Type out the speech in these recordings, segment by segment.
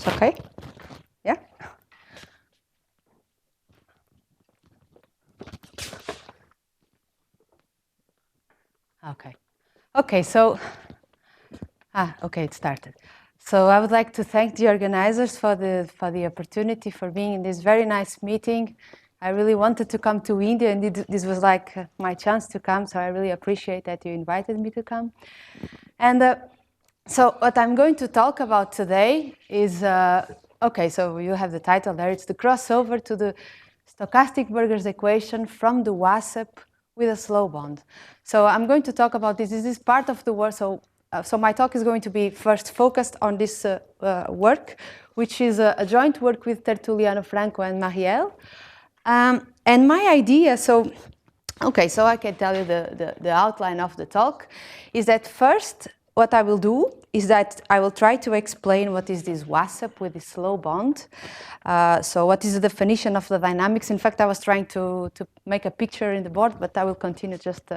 It's okay? Yeah? Okay. Okay, so, okay, it started. So I would like to thank the organizers for the opportunity for being in this very nice meeting. I really wanted to come to India, and this was like my chance to come, so I really appreciate that you invited me to come. And so what I'm going to talk about today is, okay, so you have the title there, it's the crossover to the stochastic Burger's equation from the WASEP with a slow bond. So I'm going to talk about this. This is part of the work. So my talk is going to be first focused on this work, which is a joint work with Tertulliano Franco and Marielle. And my idea, okay, so I can tell you the outline of the talk, is that first, what I will do is that I will try to explain what is this WASEP with this slow bond. So what is the definition of the dynamics? In fact, I was trying to make a picture in the board, but I will continue just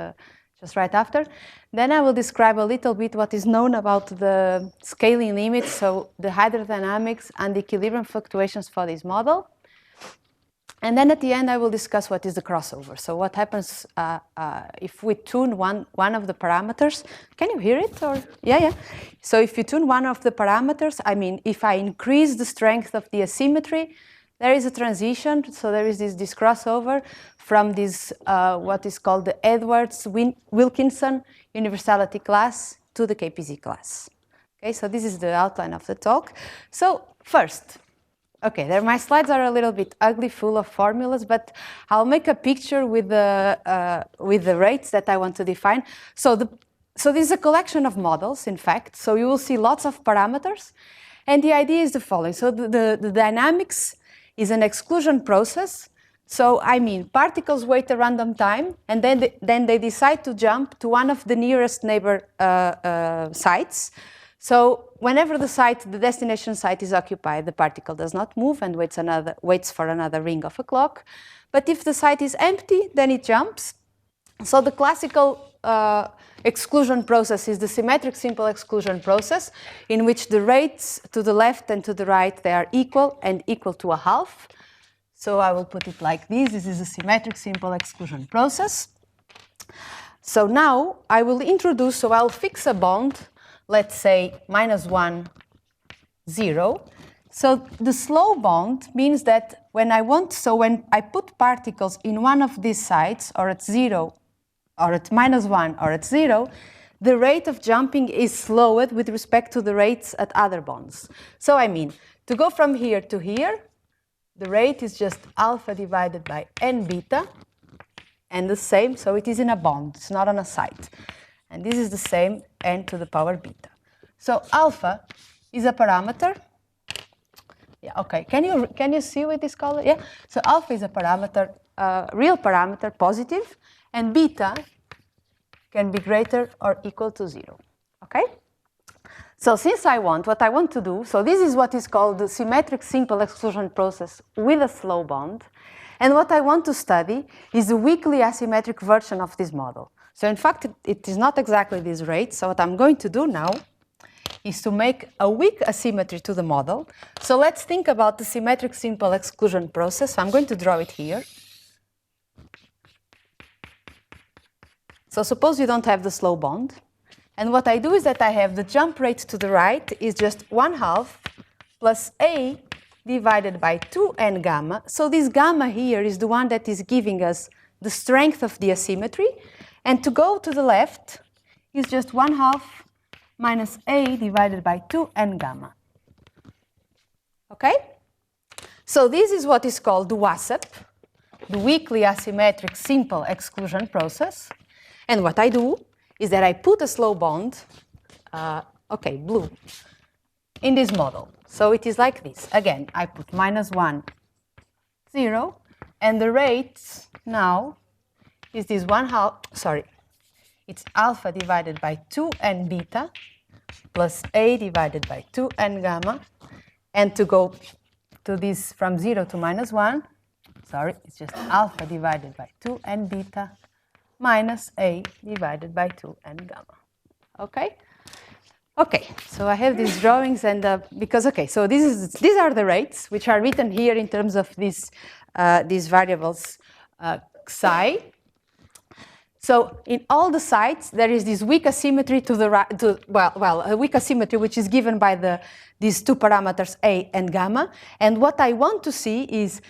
right after. Then I will describe a little bit what is known about the scaling limits, so the hydrodynamics and the equilibrium fluctuations for this model. And then at the end, I will discuss what is the crossover. So what happens if we tune one of the parameters. Can you hear it? Or yeah. So if you tune one of the parameters, I mean, if I increase the strength of the asymmetry, there is a transition. So there is this crossover from this, what is called the Edwards-Wilkinson universality class to the KPZ class. Okay, so this is the outline of the talk. So first, okay, my slides are a little bit ugly, full of formulas, but I'll make a picture with the rates that I want to define. So this is a collection of models, in fact. So you will see lots of parameters, and the idea is the following. So the dynamics is an exclusion process. So I mean, particles wait a random time, and then they decide to jump to one of the nearest neighbor sites. So whenever the destination site is occupied, the particle does not move and waits for another ring of a clock. But if the site is empty, then it jumps. So the classical exclusion process is the symmetric simple exclusion process, in which the rates to the left and to the right, they are equal and equal to a half. So I will put it like this. This is a symmetric simple exclusion process. So now I will introduce, so I'll fix a bond, let's say -1, 0. So the slow bond means that when I put particles in one of these sites, or at 0, or at -1, or at 0, the rate of jumping is slowed with respect to the rates at other bonds. So I mean, to go from here to here, the rate is just alpha divided by n beta, and the same, so it is in a bond, it's not on a site. And this is the same n to the power beta. So alpha is a parameter. Yeah, okay. Can you see with this color? Yeah. So alpha is a parameter, real parameter, positive, and beta can be greater or equal to 0. Okay. So since what I want to do, so this is what is called the symmetric simple exclusion process with a slow bond. And what I want to study is the weakly asymmetric version of this model. So in fact, it is not exactly this rate. So what I'm going to do now is to make a weak asymmetry to the model. So let's think about the symmetric simple exclusion process. So I'm going to draw it here. So suppose you don't have the slow bond. And what I do is that I have the jump rate to the right is just 1/2 plus a divided by 2n gamma. So this gamma here is the one that is giving us the strength of the asymmetry. And to go to the left is just 1/2 minus a divided by 2n gamma. Okay? So this is what is called the WASEP, the weakly asymmetric simple exclusion process. And what I do is that I put a slow bond, okay, blue, in this model. So it is like this. Again, I put -1, 0, and the rate now is this 1/2, sorry, it's alpha divided by 2n beta plus a divided by 2n gamma. And to go to this from 0 to -1, sorry, it's just alpha divided by 2n beta minus a divided by 2n gamma. Okay? Okay, so I have these drawings, and because so these are the rates which are written here in terms of these variables psi. So in all the sites, there is this weak asymmetry to the right. A weak asymmetry which is given by these two parameters A and gamma. And what I want to see is,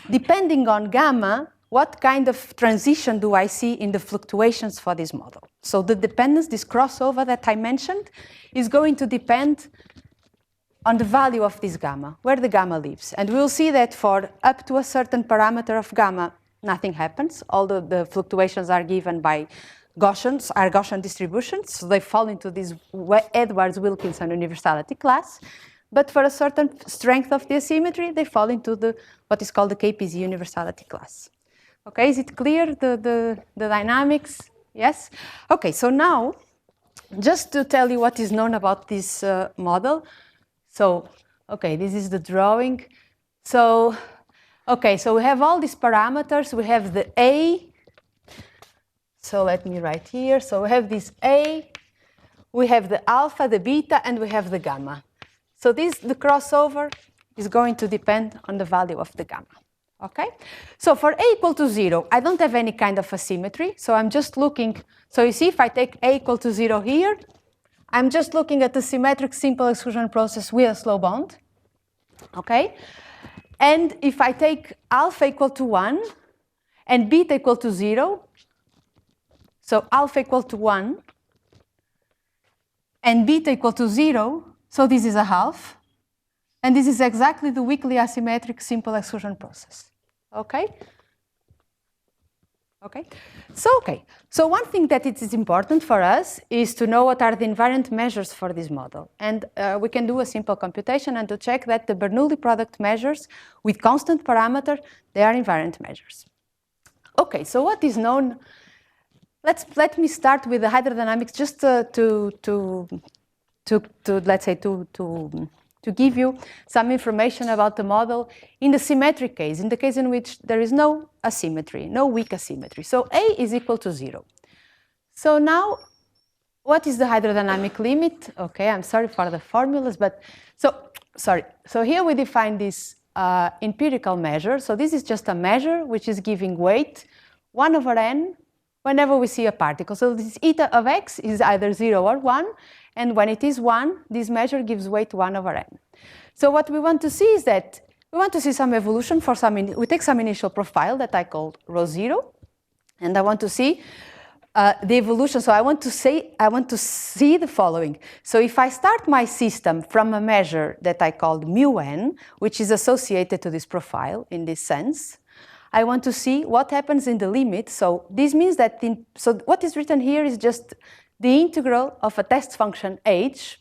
depending on gamma, what kind of transition do I see in the fluctuations for this model? So the dependence, this crossover that I mentioned, is going to depend on the value of this gamma, where the gamma lives. And we'll see that for up to a certain parameter of gamma, nothing happens. All the fluctuations are given by Gaussian distributions, so they fall into this Edwards-Wilkinson universality class. But for a certain strength of the asymmetry, they fall into what is called the KPZ universality class. Okay, is it clear, the dynamics? Yes? Okay, so now, just to tell you what is known about this model. So, okay, this is the drawing. So, okay, so we have all these parameters. We have the A. So let me write here. So we have this A. We have the alpha, the beta, and we have the gamma. So the crossover is going to depend on the value of the gamma. Okay? So for A equal to 0, I don't have any kind of asymmetry. So I'm just looking. So you see, if I take A equal to 0 here, I'm just looking at the symmetric simple exclusion process with a slow bond. Okay? And if I take alpha equal to 1 and beta equal to 0, so alpha equal to 1 and beta equal to 0, so this is a half. And this is exactly the weakly asymmetric simple exclusion process. Okay? Okay? So one thing that it is important for us is to know what are the invariant measures for this model. And we can do a simple computation and to check that the Bernoulli product measures with constant parameter, they are invariant measures. Okay, so what is known? Let me start with the hydrodynamics just to give you some information about the model in the symmetric case, in the case in which there is no asymmetry, no weak asymmetry. So A is equal to 0. So now, what is the hydrodynamic limit? Okay, I'm sorry for the formulas, but So here we define this empirical measure. So this is just a measure which is giving weight 1 over n whenever we see a particle. So this eta of x is either 0 or 1. And when it is 1, this measure gives weight 1 over n. So what we want to see is that we want to see some evolution for we take some initial profile that I call rho 0. And I want to see the evolution. So I want to see the following. So if I start my system from a measure that I called mu n, which is associated to this profile in this sense, I want to see what happens in the limit. So this means that, so what is written here is just the integral of a test function h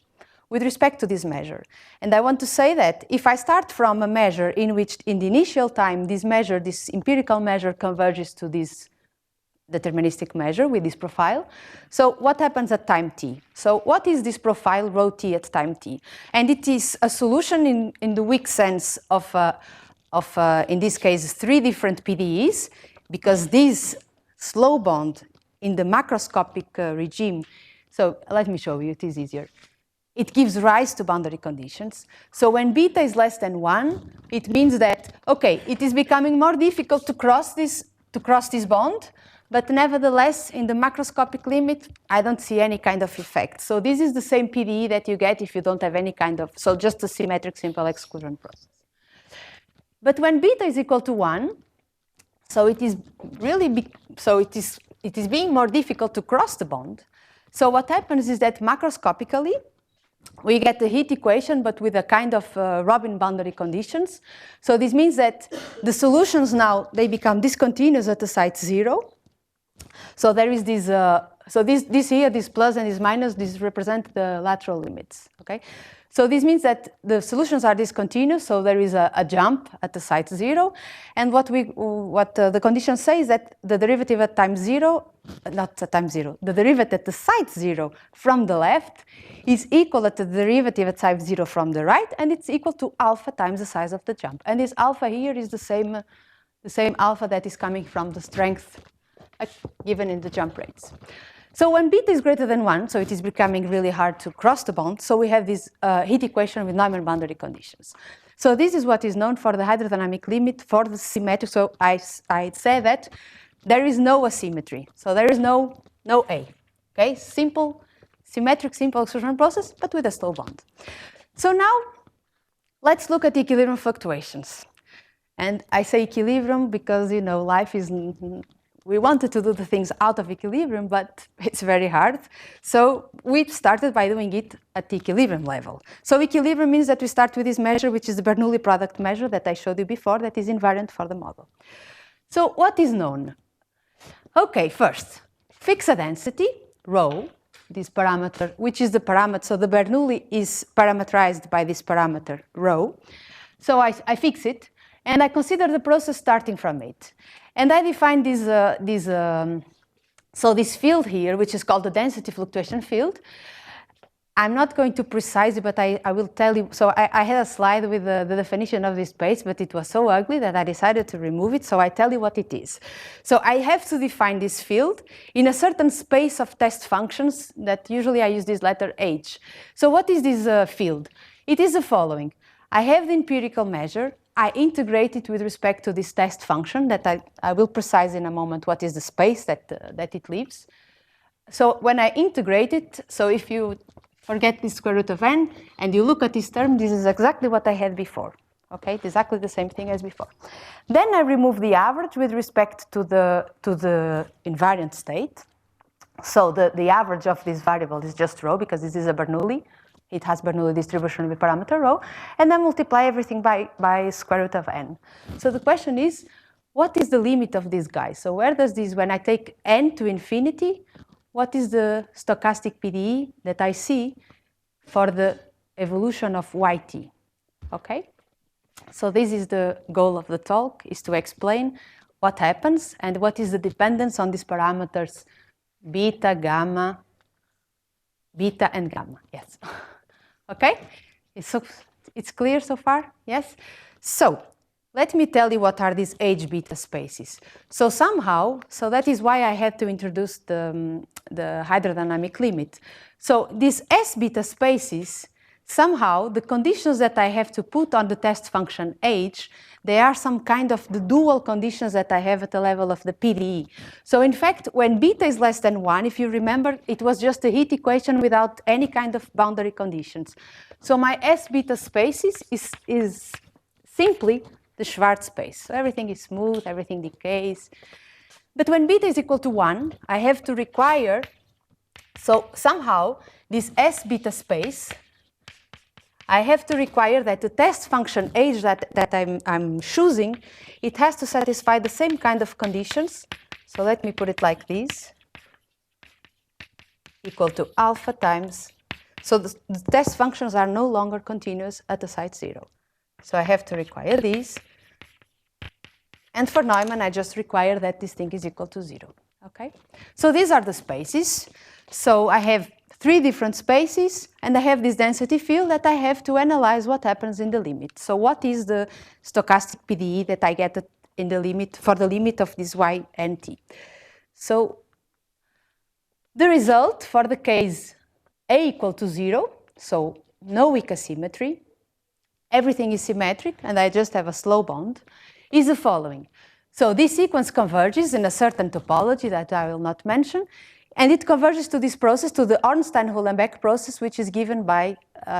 with respect to this measure. And I want to say that if I start from a measure in which in the initial time this empirical measure converges to this deterministic measure with this profile. So what happens at time t? So what is this profile rho t at time t? And it is a solution in the weak sense of in this case, 3 different PDEs, because this slow bond in the macroscopic regime, so let me show you, it is easier. It gives rise to boundary conditions. So when beta is less than 1, it means that, okay, it is becoming more difficult to cross this bond, but nevertheless, in the macroscopic limit, I don't see any kind of effect. So this is the same PDE that you get if you don't have any kind of, so just a symmetric simple exclusion process. But when beta is equal to 1, so it is really, it is being more difficult to cross the bond. So what happens is that macroscopically, we get the heat equation, but with a kind of Robin boundary conditions. So this means that the solutions now, they become discontinuous at the site 0. So there is this, so this here, this plus and this minus, these represent the lateral limits, okay? So this means that the solutions are discontinuous, so there is a jump at the site 0. And what the conditions say is that the derivative at time 0, not at time 0, the derivative at the site 0 from the left is equal to the derivative at site 0 from the right, and it's equal to alpha times the size of the jump. And this alpha here is the same alpha that is coming from the strength given in the jump rates. So when beta is greater than 1, so it is becoming really hard to cross the bond, so we have this heat equation with Neumann boundary conditions. So this is what is known for the hydrodynamic limit for the symmetric. So I say that there is no asymmetry. So there is no A. Okay, simple, symmetric, simple exclusion process, but with a slow bond. So now let's look at equilibrium fluctuations. And I say equilibrium because, you know, life is, we wanted to do the things out of equilibrium, but it's very hard. So we started by doing it at the equilibrium level. So equilibrium means that we start with this measure, which is the Bernoulli product measure that I showed you before, that is invariant for the model. So what is known? Okay, first, fix a density, rho, this parameter, which is the parameter, so the Bernoulli is parameterized by this parameter, rho. So I fix it, and I consider the process starting from it. And I define this field here, which is called the density fluctuation field. I'm not going to precise it, but I will tell you. So I had a slide with the definition of this space, but it was so ugly that I decided to remove it. So I tell you what it is. So I have to define this field in a certain space of test functions that usually I use this letter H. So what is this field? It is the following. I have the empirical measure. I integrate it with respect to this test function that I will precise in a moment what is the space that it leaves. So when I integrate it, so if you forget the square root of n, and you look at this term, this is exactly what I had before. Okay, it's exactly the same thing as before. Then I remove the average with respect to the invariant state. So the average of this variable is just rho, because this is a Bernoulli. It has Bernoulli distribution with parameter rho, and then multiply everything by square root of n. So the question is, what is the limit of this guy? So where does this, when I take n to infinity, what is the stochastic PDE that I see for the evolution of yt? Okay? So this is the goal of the talk, is to explain what happens and what is the dependence on these parameters beta, gamma, beta and gamma, yes. Okay? It's clear so far? Yes? So let me tell you what are these H beta spaces. So somehow, so that is why I had to introduce the hydrodynamic limit. So these S beta spaces, somehow the conditions that I have to put on the test function H, they are some kind of the dual conditions that I have at the level of the PDE. So in fact, when beta is less than 1, if you remember, it was just a heat equation without any kind of boundary conditions. So my S beta spaces is simply the Schwarz space. So everything is smooth, everything decays. But when beta is equal to 1, I have to require, so somehow this S beta space, I have to require that the test function H that I'm choosing, it has to satisfy the same kind of conditions. So let me put it like this, equal to alpha times. So the test functions are no longer continuous at the site 0. So I have to require these. And for Neumann, I just require that this thing is equal to 0. Okay? So these are the spaces. So I have 3 different spaces, and I have this density field that I have to analyze what happens in the limit. So what is the stochastic PDE that I get in the limit, for the limit of this y and t? So the result for the case A equal to 0, so no weak asymmetry, everything is symmetric, and I just have a slow bond, is the following. So this sequence converges in a certain topology that I will not mention, and it converges to this process, to the Ornstein-Uhlenbeck process, which is given by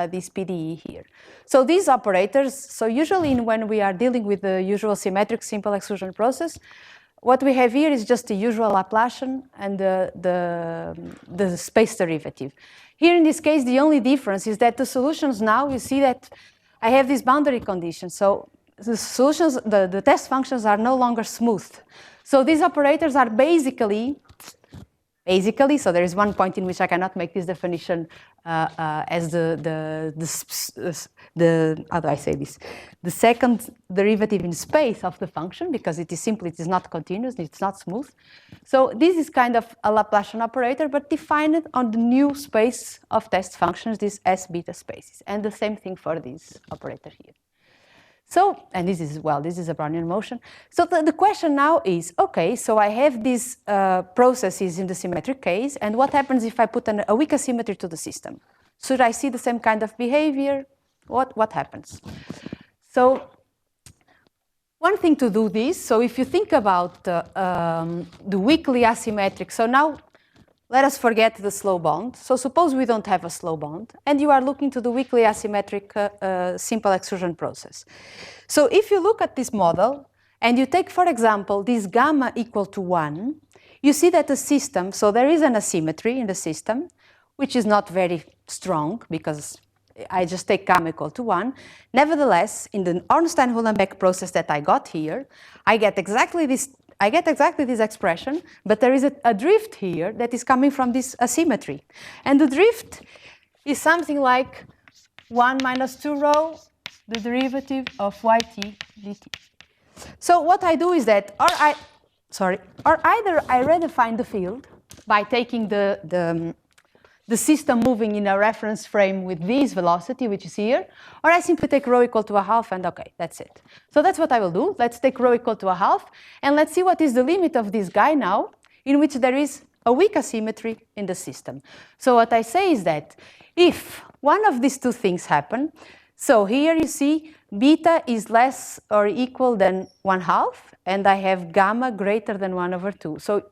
this PDE here. So these operators, so usually when we are dealing with the usual symmetric simple exclusion process, what we have here is just the usual Laplacian and the space derivative. Here in this case, the only difference is that the solutions now, you see that I have this boundary condition. So the solutions, the test functions are no longer smooth. So these operators are basically, so there is one point in which I cannot make this definition as how do I say this? The second derivative in space of the function, because it is not continuous, it's not smooth. So this is kind of a Laplacian operator, but defined on the new space of test functions, these S beta spaces, and the same thing for this operator here. So, and this is, well, this is a Brownian motion. So the question now is, okay, so I have these processes in the symmetric case, and what happens if I put a weak asymmetry to the system? Should I see the same kind of behavior? What happens? So one thing to do this, so if you think about the weakly asymmetric, so now let us forget the slow bond. So suppose we don't have a slow bond, and you are looking to the weakly asymmetric simple exclusion process. So if you look at this model, and you take, for example, this gamma equal to 1, you see that the system, so there is an asymmetry in the system, which is not very strong, because I just take gamma equal to 1. Nevertheless, in the Ornstein-Uhlenbeck process that I got here, I get exactly this expression, but there is a drift here that is coming from this asymmetry. And the drift is something like 1 minus 2 rho, the derivative of yt dt. So what I do is that, or either I redefine the field by taking the system moving in a reference frame with this velocity, which is here, or I simply take rho equal to a half, and okay, that's it. So that's what I will do. Let's take rho equal to a half, and let's see what is the limit of this guy now, in which there is a weak asymmetry in the system. So what I say is that if one of these two things happen, so here you see beta is less or equal than 1/2, and I have gamma greater than 1/2. So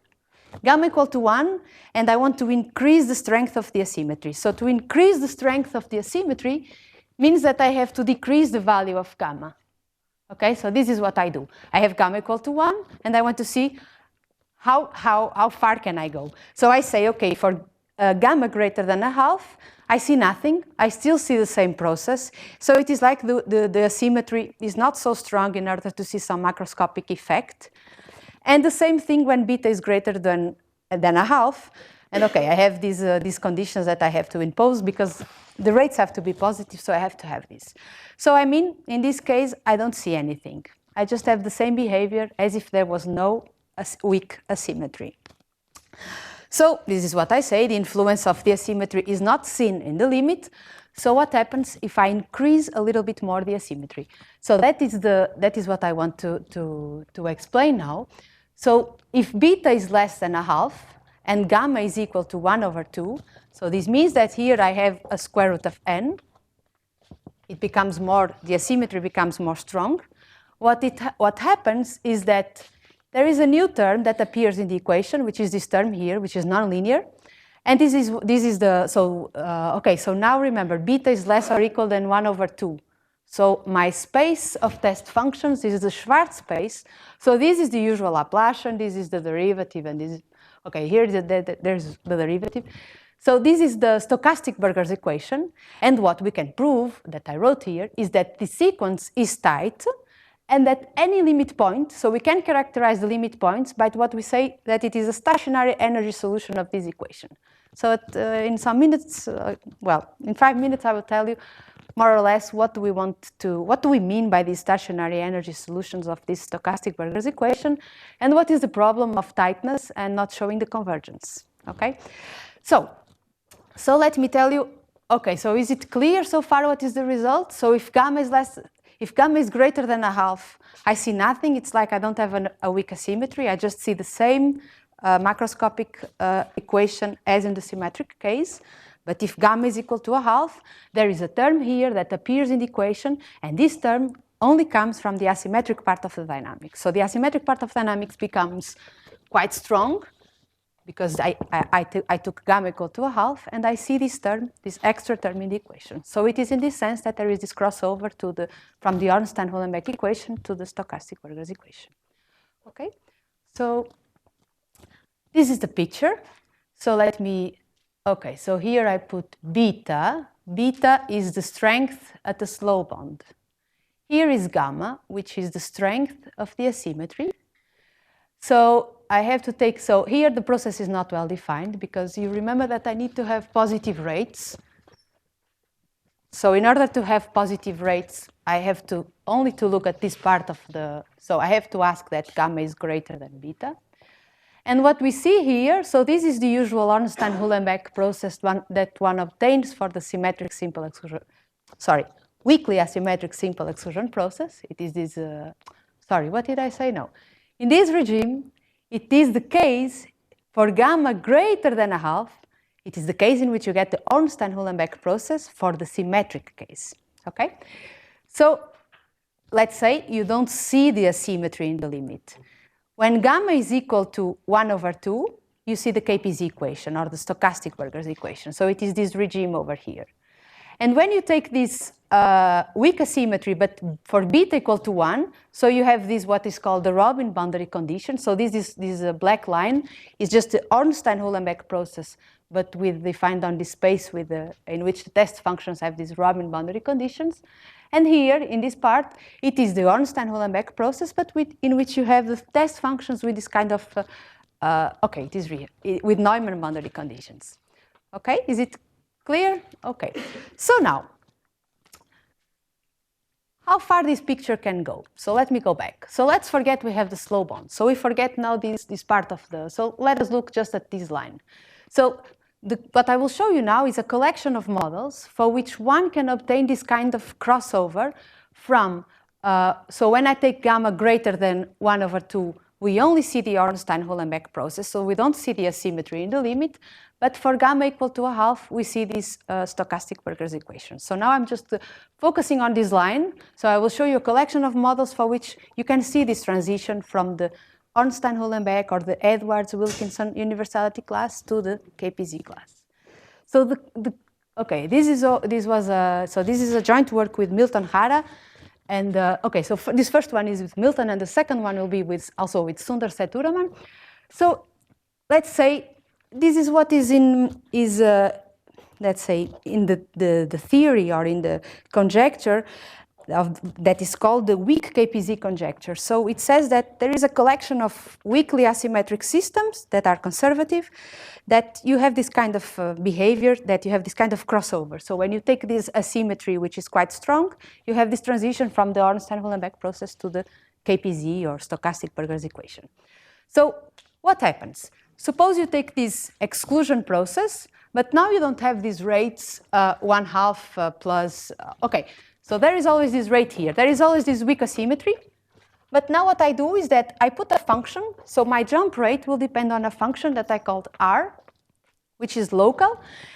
gamma equal to 1, and I want to increase the strength of the asymmetry. So to increase the strength of the asymmetry means that I have to decrease the value of gamma. Okay, so this is what I do. I have gamma equal to 1, and I want to see how far can I go. So I say, okay, for gamma greater than 1/2, I see nothing. I still see the same process. So it is like the asymmetry is not so strong in order to see some macroscopic effect. And the same thing when beta is greater than 1/2. And okay, I have these conditions that I have to impose because the rates have to be positive, so I have to have this. So I mean, in this case, I don't see anything. I just have the same behavior as if there was no weak asymmetry. So this is what I say, the influence of the asymmetry is not seen in the limit. So what happens if I increase a little bit more the asymmetry? So that is what I want to explain now. So if beta is less than 1/2 and gamma is equal to 1/2, so this means that here I have a square root of n. It becomes more, the asymmetry becomes more strong. What happens is that there is a new term that appears in the equation, which is this term here, which is nonlinear. And this is the, so, okay, so now remember, beta is less or equal than 1/2. So my space of test functions, this is the Schwarz space. So this is the usual Laplacian, this is the derivative, and this is, okay, here there's the derivative. So this is the stochastic Burger's equation. And what we can prove, that I wrote here, is that the sequence is tight, and that any limit point, so we can characterize the limit points by what we say that it is a stationary energy solution of this equation. So in some minutes, well, in 5 minutes, I will tell you more or less what do we mean by these stationary energy solutions of this stochastic Burger's equation, and what is the problem of tightness and not showing the convergence, okay? So let me tell you, okay, so is it clear so far what is the result? So if gamma is greater than 1/2, I see nothing. It's like I don't have a weak asymmetry. I just see the same macroscopic equation as in the symmetric case. But if gamma is equal to 1/2, there is a term here that appears in the equation, and this term only comes from the asymmetric part of the dynamics. So the asymmetric part of dynamics becomes quite strong, because I took gamma equal to 1/2, and I see this term, this extra term in the equation. So it is in this sense that there is this crossover from the Ornstein-Uhlenbeck equation to the stochastic Burger's equation. Okay, so this is the picture. So let me, okay, so here I put beta. Beta is the strength at the slow bond. Here is gamma, which is the strength of the asymmetry. So I have to take, so here the process is not well defined, because you remember that I need to have positive rates. So in order to have positive rates, I have to only to look at this part of the, so I have to ask that gamma is greater than beta. And what we see here, so this is the usual Ornstein-Uhlenbeck process that one obtains for the symmetric simple exclusion. Sorry, weakly asymmetric simple exclusion process. It is this, sorry, what did I say? No. In this regime, it is the case for gamma greater than a half. It is the case in which you get the Ornstein-Uhlenbeck process for the symmetric case, okay? So let's say you don't see the asymmetry in the limit. When gamma is equal to 1/2, you see the KPZ equation or the stochastic Burger's equation. So it is this regime over here. And when you take this weak asymmetry, but for beta equal to 1, so you have this what is called the Robin boundary condition. So this black line is just the Ornstein-Uhlenbeck process, but with defined on this space with in which the test functions have these Robin boundary conditions. And here, in this part, it is the Ornstein-Uhlenbeck process, but in which you have the test functions with this kind of, okay, it is real, with Neumann boundary conditions. Okay, is it clear? Okay. So now, how far this picture can go? So let me go back. So let's forget we have the slow bond. So we forget now this part of the, so let us look just at this line. So what I will show you now is a collection of models for which one can obtain this kind of crossover from, so when I take gamma greater than 1/2, we only see the Ornstein-Uhlenbeck process, so we don't see the asymmetry in the limit, but for gamma equal to a half, we see this stochastic Burger's equation. So now I'm just focusing on this line, so I will show you a collection of models for which you can see this transition from the Ornstein-Uhlenbeck or the Edwards-Wilkinson universality class to the KPZ class. So okay, this is a joint work with Milton Hara, and okay, so this first one is with Milton, and the second one will be also with Sundar Seturaman. So let's say this is what is let's say in the theory or in the conjecture that is called the weak KPZ conjecture. So it says that there is a collection of weakly asymmetric systems that are conservative, that you have this kind of behavior, that you have this kind of crossover. So when you take this asymmetry, which is quite strong, you have this transition from the Ornstein-Uhlenbeck process to the KPZ or stochastic Burger's equation. So what happens? Suppose you take this exclusion process, but now you don't have these rates 1/2 plus, okay. So there is always this rate here. There is always this weak asymmetry. But now what I do is that I put a function. So my jump rate will depend on a function that I called R, which is local.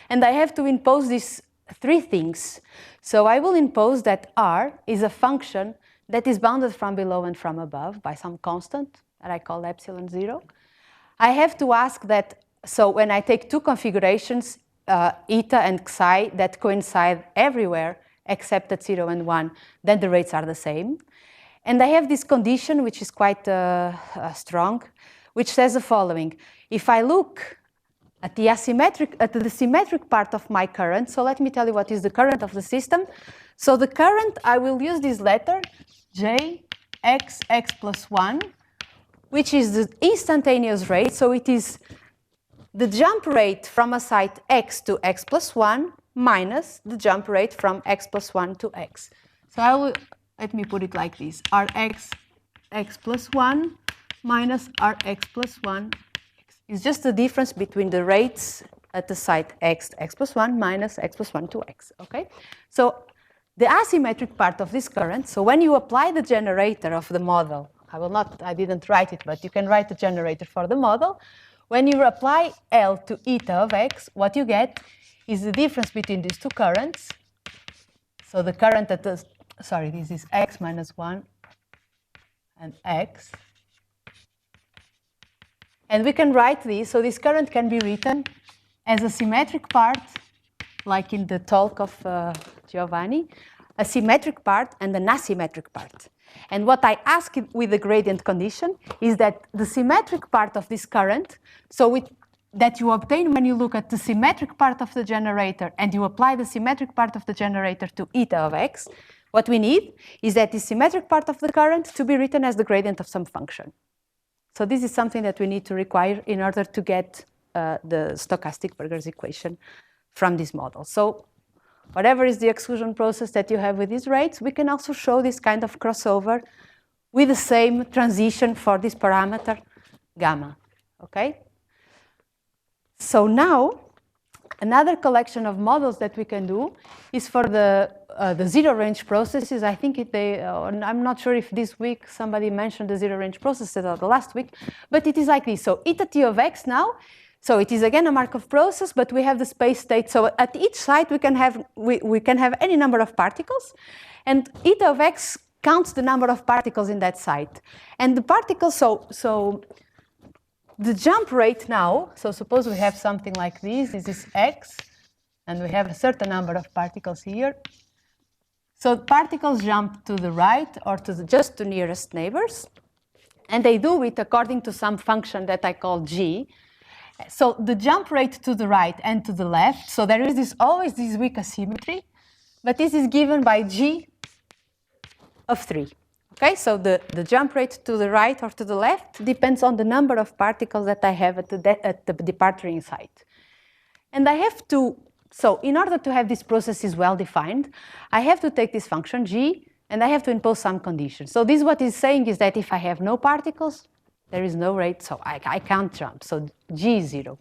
And I have to impose these 3 things. So I will impose that R is a function that is bounded from below and from above by some constant that I call epsilon 0. I have to ask that, so when I take 2 configurations, eta and psi, that coincide everywhere, except at 0 and 1, then the rates are the same. And I have this condition, which is quite strong, which says the following. If I look at the symmetric part of my current, so let me tell you what is the current of the system. So the current, I will use this letter, J, X, X plus 1, which is the instantaneous rate. So it is the jump rate from a site X to X plus 1 minus the jump rate from X plus 1 to X. So let me put it like this. Rx, X plus 1 minus Rx plus 1 is just the difference between the rates at the site X to X plus 1 minus X plus 1 to X, okay? So the asymmetric part of this current, so when you apply the generator of the model, I didn't write it, but you can write the generator for the model. When you apply L to eta of X, what you get is the difference between these 2 currents. So the current at the, sorry, this is X minus 1 and X. And we can write this, so this current can be written as a symmetric part, like in the talk of Giovanni, a symmetric part and an asymmetric part. And what I ask with the gradient condition is that the symmetric part of this current, so that you obtain when you look at the symmetric part of the generator and you apply the symmetric part of the generator to eta of X, what we need is that the symmetric part of the current to be written as the gradient of some function. So this is something that we need to require in order to get the stochastic Burger's equation from this model. So whatever is the exclusion process that you have with these rates, we can also show this kind of crossover with the same transition for this parameter gamma, okay? So now, another collection of models that we can do is for the zero range processes. I think I'm not sure if this week somebody mentioned the zero range processes or the last week, but it is like this. So eta t of x now, so it is again a Markov process, but we have the space state. So at each site we can have any number of particles, and eta of x counts the number of particles in that site. And the particles, so the jump rate now, so suppose we have something like this is x, and we have a certain number of particles here. So particles jump to the right or to just to nearest neighbors, and they do it according to some function that I call g. So the jump rate to the right and to the left, so there is always this weak asymmetry, but this is given by g of 3. Okay, so the jump rate to the right or to the left depends on the number of particles that I have at the departing site. And I have to, so in order to have these processes well defined, I have to take this function g, and I have to impose some conditions. So this what it's saying is that if I have no particles, there is no rate, so I can't jump. So g is 0.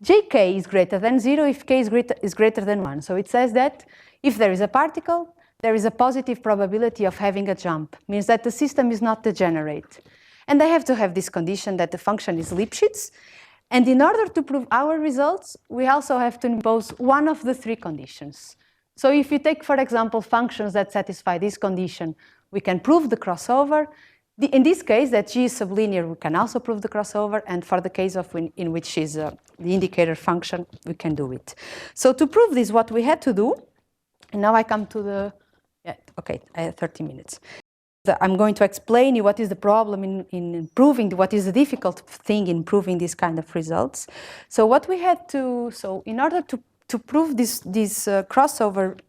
jk is greater than 0 if k is greater than 1. So it says that if there is a particle, there is a positive probability of having a jump. Means that the system is not degenerate. And I have to have this condition that the function is Lipschitz. And in order to prove our results, we also have to impose one of the 3 conditions. So if you take, for example, functions that satisfy this condition, we can prove the crossover. In this case, that g is sublinear, we can also prove the crossover. And for the case of in which is the indicator function, we can do it. So to prove this, what we had to do, and now I come to the, okay, I have 30 minutes. I'm going to explain you what is the problem in proving, what is the difficult thing in proving this kind of results. So what we had to, so in order to prove this crossover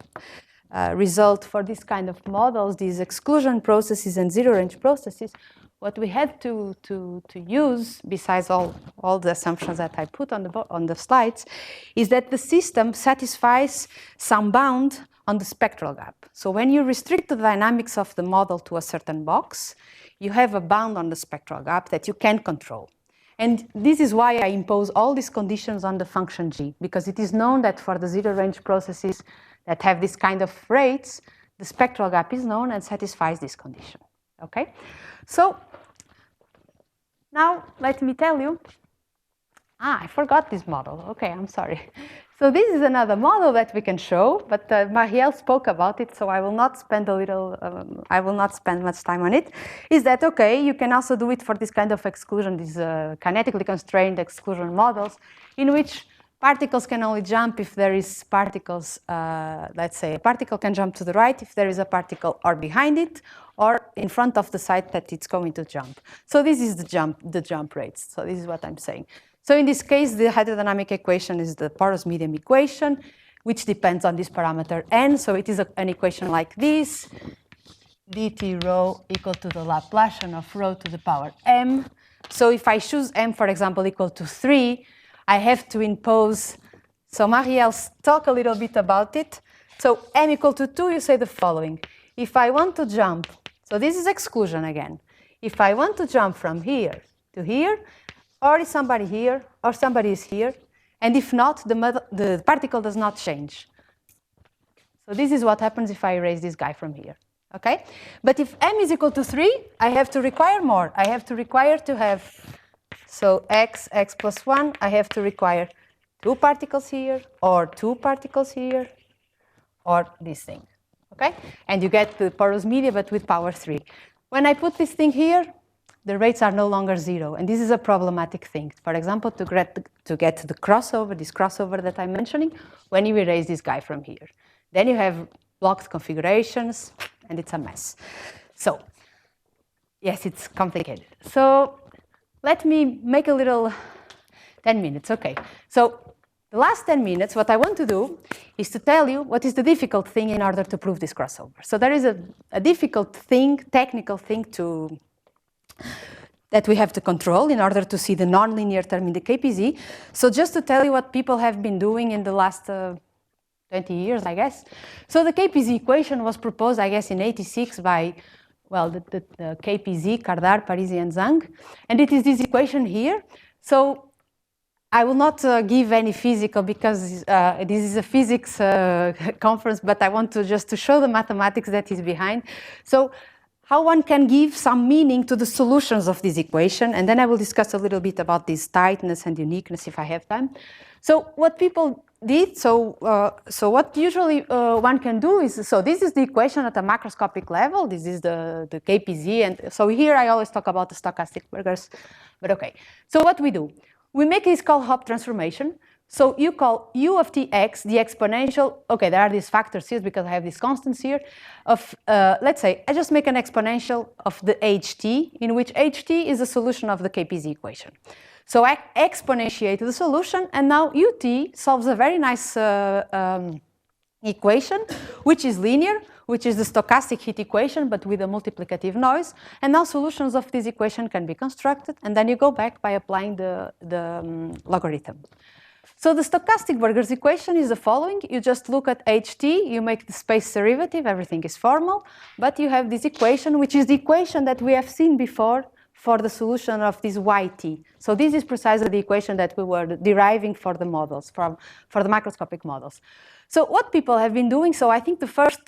result for this kind of models, these exclusion processes and zero range processes, what we had to use, besides all the assumptions that I put on the slides, is that the system satisfies some bound on the spectral gap. So when you restrict the dynamics of the model to a certain box, you have a bound on the spectral gap that you can control. And this is why I impose all these conditions on the function g, because it is known that for the zero range processes that have this kind of rates, the spectral gap is known and satisfies this condition. Okay? So now let me tell you, I forgot this model. Okay, I'm sorry. So this is another model that we can show, but Marielle spoke about it, so I will not spend much time on it. Is that okay? You can also do it for this kind of exclusion, these kinetically constrained exclusion models, in which particles can only jump if there is particles. Let's say a particle can jump to the right if there is a particle or behind it, or in front of the site that it's going to jump. So this is the jump rates. So this is what I'm saying. So in this case, the hydrodynamic equation is the porous medium equation, which depends on this parameter n. So it is an equation like this: dt rho equal to the Laplacian of rho to the power m. So if I choose m, for example, equal to 3, I have to impose. So Marielle, talk a little bit about it. So m equal to 2, you say the following: if I want to jump, so this is exclusion again. If I want to jump from here to here, or is somebody here, or somebody is here, and if not, the particle does not change. So this is what happens if I erase this guy from here, okay? But if m is equal to 3, I have to require more. I have to require to have, so x plus 1, I have to require 2 particles here, or 2 particles here, or this thing, okay? And you get the porous media, but with power 3. When I put this thing here, the rates are no longer 0, and this is a problematic thing. For example, to get the crossover, this crossover that I'm mentioning, when you erase this guy from here. Then you have blocked configurations, and it's a mess. So, yes, it's complicated. So, let me make a little 10 minutes, okay. So, the last 10 minutes, what I want to do is to tell you what is the difficult thing in order to prove this crossover. So, there is a difficult thing, technical thing that we have to control in order to see the nonlinear term in the KPZ. So just to tell you what people have been doing in the last 20 years, I guess. So the KPZ equation was proposed, I guess, in '86 by, well, the KPZ, Kardar, Parisi, and Zhang. And it is this equation here. So I will not give any physical because this is a physics conference, but I want to just to show the mathematics that is behind. So how one can give some meaning to the solutions of this equation, and then I will discuss a little bit about this tightness and uniqueness if I have time. So what people did, so what usually one can do is, so this is the equation at a macroscopic level, this is the KPZ, and so here I always talk about the stochastic burgers, but okay. So what we do, we make this called Hopf transformation. So you call u of tx the exponential, okay, there are these factors here because I have these constants here, of, let's say, I just make an exponential of the ht, in which ht is the solution of the KPZ equation. So I exponentiate the solution, and now ut solves a very nice equation, which is linear, which is the stochastic heat equation, but with a multiplicative noise. And now solutions of this equation can be constructed, and then you go back by applying the logarithm. So the stochastic Burger's equation is the following. You just look at ht, you make the space derivative, everything is formal, but you have this equation, which is the equation that we have seen before for the solution of this yt. So this is precisely the equation that we were deriving for the models, for the macroscopic models. So what people have been doing, so I think the first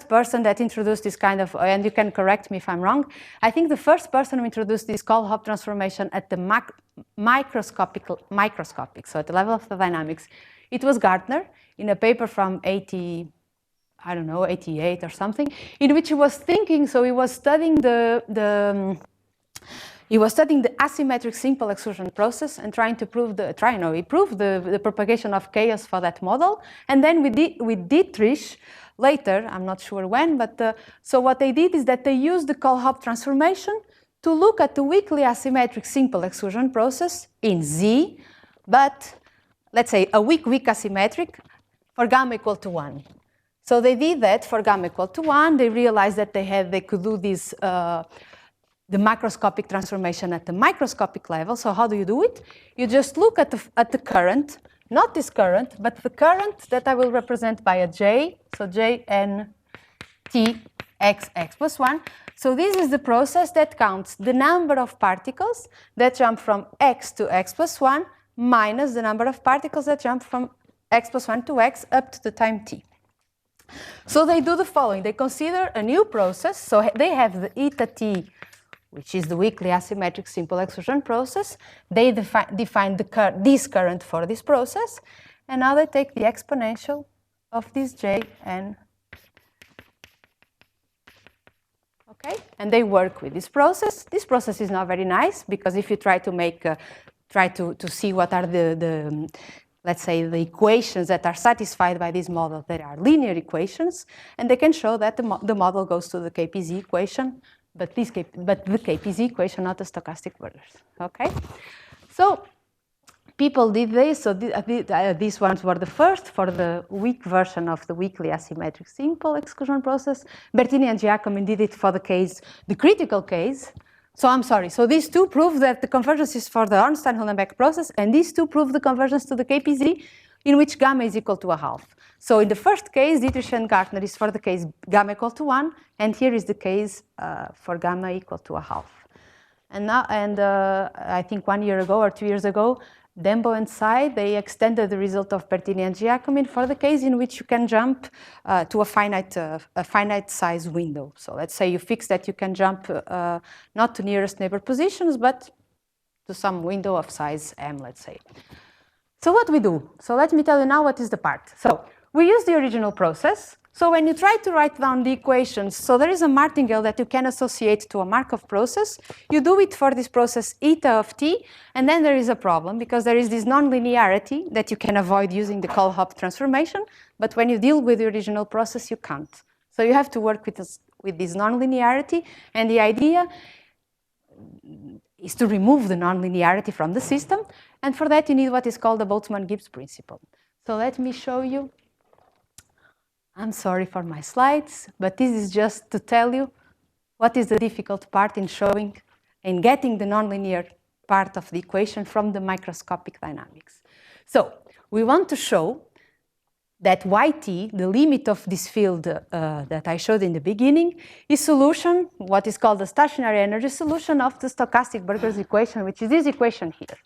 person that introduced this kind of, and you can correct me if I'm wrong, I think the first person who introduced this called Hopf transformation at the microscopic, so at the level of the dynamics, it was Gartner in a paper from 88 or something, in which he was thinking, so he was studying the asymmetric simple exclusion process and trying to prove he proved the propagation of chaos for that model. And then with Dietrich, later, I'm not sure when, but so what they did is that they used the Hopf transformation to look at the weakly asymmetric simple exclusion process in Z, but let's say a weak asymmetric for gamma equal to 1. So they did that for gamma equal to 1. They realized that they could do this the macroscopic transformation at the microscopic level. So how do you do it? You just look at the current, not this current, but the current that I will represent by a J, so J n t x plus 1. So this is the process that counts the number of particles that jump from x to x plus 1 minus the number of particles that jump from x plus 1 to x up to the time t. So they do the following. They consider a new process. So they have the eta t, which is the weakly asymmetric simple exclusion process. They define this current for this process, and now they take the exponential of this J n. Okay, and they work with this process. This process is not very nice because if you try to make, to see what are the let's say the equations that are satisfied by this model, there are linear equations, and they can show that the model goes to the KPZ equation. But the KPZ equation, not the stochastic Burgers. Okay, so people did this. So these ones were the first for the weak version of the weakly asymmetric simple exclusion process. Bertini and Giacomin did it for the critical case. So I'm sorry. So these two prove that the convergence is for the Ornstein-Uhlenbeck process, and these two prove the convergence to the KPZ, in which gamma is equal to a half. So in the first case, Dietrich and Gartner is for the case gamma equal to 1, and here is the case for gamma equal to a half. And now, I think 1 year ago or 2 years ago, Dembo and Tsai, they extended the result of Bertini and Giacomin for the case in which you can jump to a finite size window. So let's say you fix that you can jump not to nearest neighbor positions, but to some window of size m, let's say. So what we do? So let me tell you now what is the part. So we use the original process. So when you try to write down the equations, so there is a martingale that you can associate to a Markov process. You do it for this process eta of t, and then there is a problem because there is this nonlinearity that you can avoid using the Hopf transformation, but when you deal with the original process, you can't. So you have to work with this nonlinearity, and the idea is to remove the nonlinearity from the system, and for that you need what is called the Boltzmann-Gibbs principle. So let me show you. I'm sorry for my slides, but this is just to tell you what is the difficult part in showing and getting the nonlinear part of the equation from the microscopic dynamics. So we want to show that yt, the limit of this field that I showed in the beginning, is solution, what is called the stationary energy solution of the stochastic Burgers equation, which is this equation here.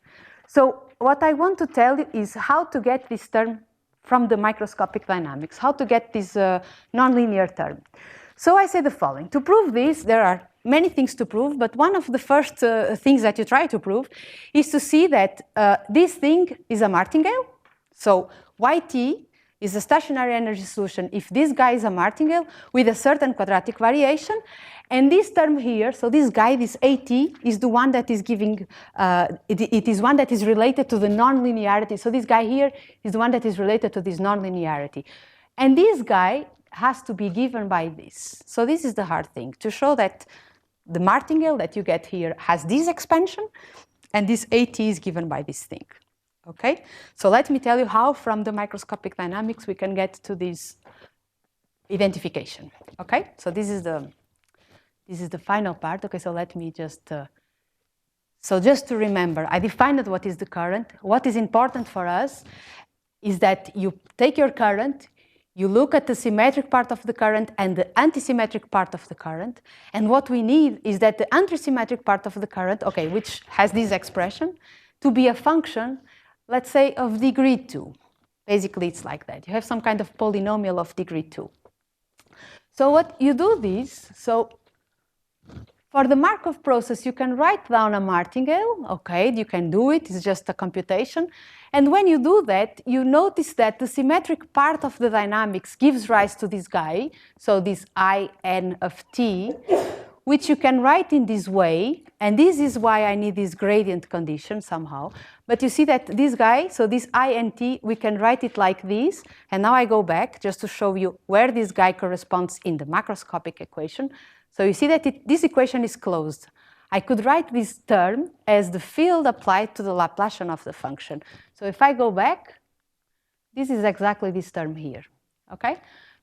So what I want to tell you is how to get this term from the microscopic dynamics, how to get this nonlinear term. So I say the following. To prove this, there are many things to prove, but one of the first things that you try to prove is to see that this thing is a martingale. So YT is a stationary energy solution if this guy is a martingale with a certain quadratic variation. And this term here, so this guy, this AT, is the one that is giving, it is one that is related to the nonlinearity. So this guy here is the one that is related to this nonlinearity. And this guy has to be given by this. So this is the hard thing, to show that the martingale that you get here has this expansion, and this AT is given by this thing. Okay, so let me tell you how from the microscopic dynamics we can get to this identification. Okay, so this is the final part. Okay, so let me just, so just to remember, I defined what is the current. What is important for us is that you take your current, you look at the symmetric part of the current and the antisymmetric part of the current. And what we need is that the antisymmetric part of the current, okay, which has this expression, to be a function, let's say, of degree 2. Basically, it's like that. You have some kind of polynomial of degree 2. So what you do this, so for the Markov process, you can write down a martingale. Okay, you can do it. It's just a computation. And when you do that, you notice that the symmetric part of the dynamics gives rise to this guy, so this IN of t, which you can write in this way. And this is why I need this gradient condition somehow. But you see that this guy, so this INT, we can write it like this. And now I go back just to show you where this guy corresponds in the macroscopic equation. So you see that this equation is closed. I could write this term as the field applied to the Laplacian of the function. So if I go back, this is exactly this term here. Okay?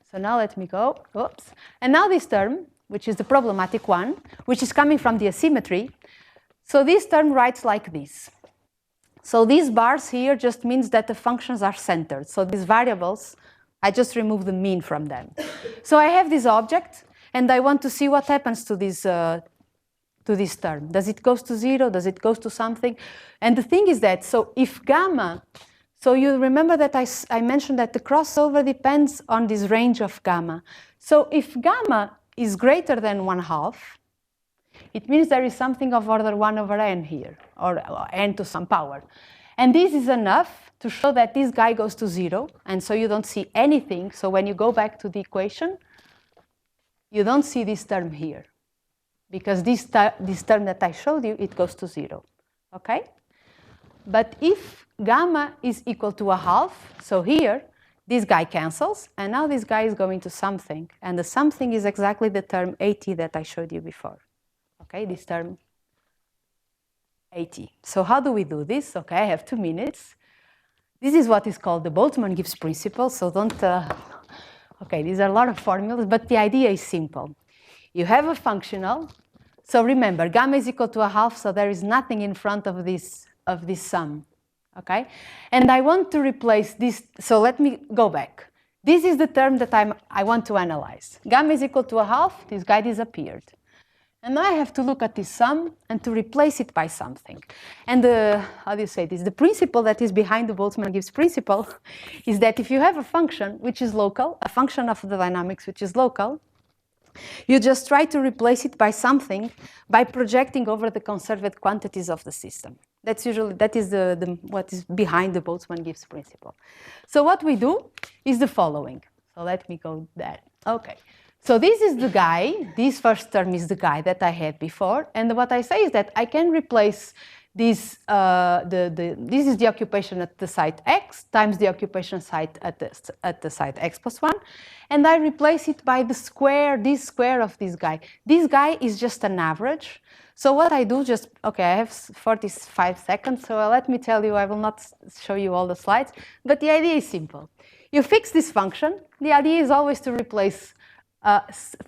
So now let me go. Oops. And now this term, which is the problematic one, which is coming from the asymmetry. So this term writes like this. So these bars here just means that the functions are centered. So these variables, I just remove the mean from them. So I have this object, and I want to see what happens to this term. Does it go to 0? Does it go to something? And the thing is that, so if gamma, so you remember that I mentioned that the crossover depends on this range of gamma. So if gamma is greater than 1/2, it means there is something of order 1/n here, or n to some power. And this is enough to show that this guy goes to 0, and so you don't see anything. So when you go back to the equation, you don't see this term here, because this term that I showed you, it goes to 0, okay? But if gamma is equal to 1/2, so here, this guy cancels, and now this guy is going to something, and the something is exactly the term AT that I showed you before, okay? This term AT. So how do we do this? Okay, I have 2 minutes. This is what is called the Boltzmann-Gibbs principle, so don't, okay, these are a lot of formulas, but the idea is simple. You have a functional, so remember, gamma is equal to 1/2, so there is nothing in front of this sum, okay? And I want to replace this, so let me go back. This is the term that I want to analyze. Gamma is equal to 1/2, this guy disappeared. And now I have to look at this sum and to replace it by something. And how do you say this? The principle that is behind the Boltzmann-Gibbs principle is that if you have a function which is local, a function of the dynamics which is local, you just try to replace it by something by projecting over the conserved quantities of the system. That is what is behind the Boltzmann-Gibbs principle. So what we do is the following. So let me go there. Okay. So this is the guy, this first term is the guy that I had before, and what I say is that I can replace this, this is the occupation at the site x times the occupation site at the site x plus 1, and I replace it by the square, this square of this guy. This guy is just an average. So what I do just, okay, I have 45 seconds, so let me tell you, I will not show you all the slides, but the idea is simple. You fix this function, the idea is always to replace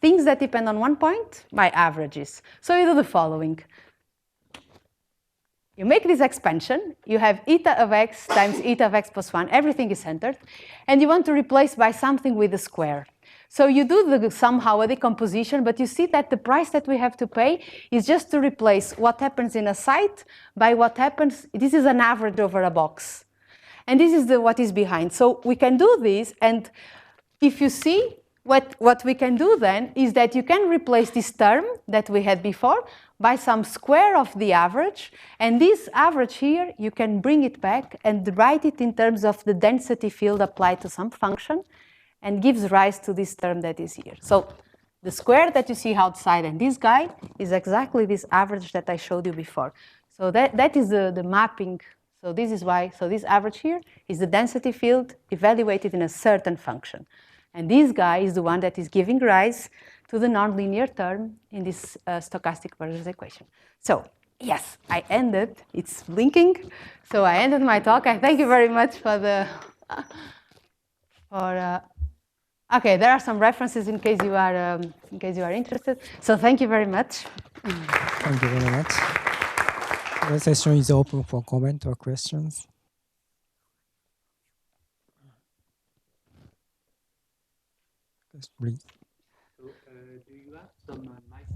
things that depend on one point by averages. So you do the following. You make this expansion, you have eta of x times eta of x plus 1, everything is centered, and you want to replace by something with a square. So you do somehow a decomposition, but you see that the price that we have to pay is just to replace what happens in a site by what happens. This is an average over a box. And this is what is behind. So we can do this, and if you see, what we can do then is that you can replace this term that we had before by some square of the average, and this average here, you can bring it back and write it in terms of the density field applied to some function, and gives rise to this term that is here. So the square that you see outside and this guy is exactly this average that I showed you before. So that is the mapping. So this is why, so this average here is the density field evaluated in a certain function. And this guy is the one that is giving rise to the nonlinear term in this stochastic Burgers equation. So yes, I ended. It's blinking. So I ended my talk. I thank you very much for the okay, there are some references in case you are interested. So thank you very much. Thank you very much. The session is open for comment or questions. Yes, please. So, do you have some nice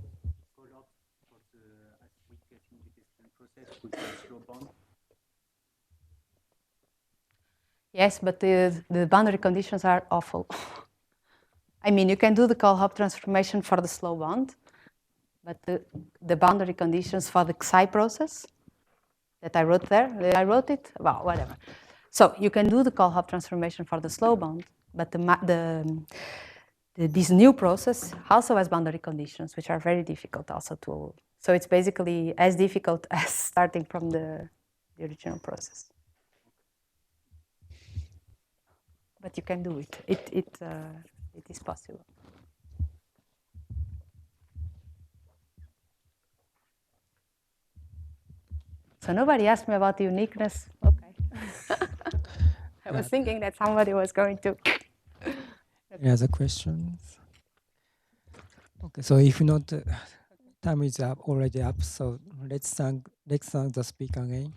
follow-up for the association detection process with the slow bond? Yes, but the boundary conditions are awful. I mean, you can do the Kohl-Hopf transformation for the slow bond, but the boundary conditions for the Xi process that I wrote there, I wrote it, well, whatever. So you can do the Kohl-Hopf transformation for the slow bond, but this new process also has boundary conditions, which are very difficult also to. So it's basically as difficult as starting from the original process. But you can do it. It is possible. So nobody asked me about the uniqueness. Okay. I was thinking that somebody was going to. Any other questions? Okay, so if not, time is up already up. So let's thank the speaker again.